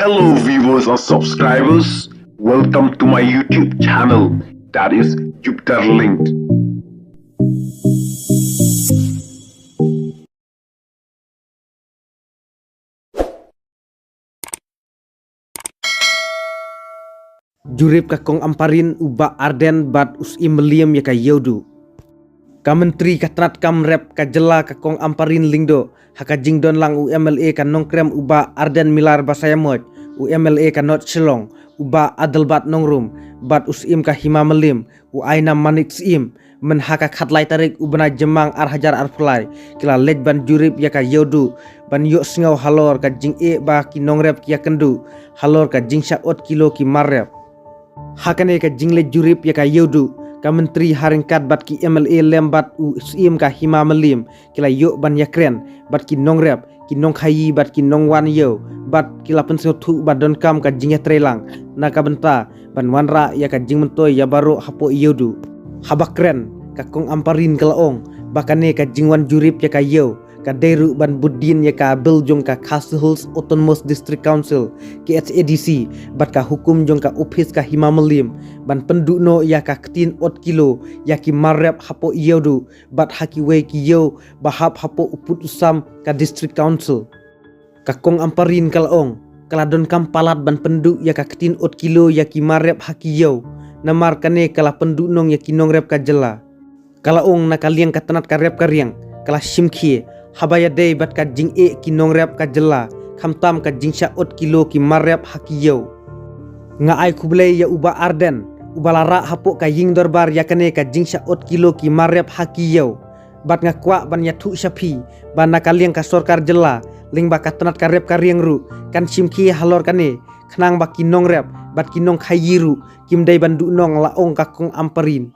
Hello viewers and subscribers, welcome to my YouTube channel, that is Jupiter Linked. Jurip kakong amparin uba arden bat us imeliam ya ka yodu. Ka menteri katnat kam rep ka jela kakong amparin lingdo haka jingdon lang UMLA ka nongkrem uba arden milar basayamot UMLA ka not Shillong uba adalbat nongrum bat us im ka himamelim u aina manik im men haka khatlai tarik ubana jemang ar hajar ar fulai kila lej ban jurip ya ka yodu ban yo sngau halor ka jing ba ki nongrep ki kendu halor ka jingsha ot kilo ki marrep hakane ka jingle jurip ya ka yodu ka menteri haringkat bat ki MLA lembat u sim ka hima melim kila yo ban yakren bat ki nongrep ki nongkhayi bat ki nongwan yo bat kila pensio thu bat don kam ka jingya trelang na ka benta ban wanra ya ka jing mentoy ya baro hapo yodu habakren ka kong amparin kalaong bakane ka jingwan jurip ya ka yo ka deru ban budin ya ka biljong ka Castles Autonomous District Council KHADC bat ka hukum jong ka office ka himamelim ban pendukno ya ka ketin ot kilo ya ki marep hapo yodu bat haki we ki yo bahap hapo uput usam ka District Council ka kong amparin kalaong kaladon kam palat ban penduk ya ka ketin ot kilo ya ki marep haki yo namar kane kala penduknong ya ki nongrep ka jela kalaong nakaliang katanat ka rep ka riang kala simkhie habaya day bat ka jing ki nongrep ka jela khamtam ka jingsha ot kilo ki marep hakiyo nga ai kublei ya uba arden ubalara hapo ka ying dorbar yakane ka jingsha ot kilo ki marep hakiyo bat nga kwa ban ya thu shapi ban nakaliang ka sorkar jela ling ba katanat ka rep ka riang ru kan simki halor kane khnang ba ki nongrep bat ki nong khayiru kimdai bandu nong laong ka kong amparin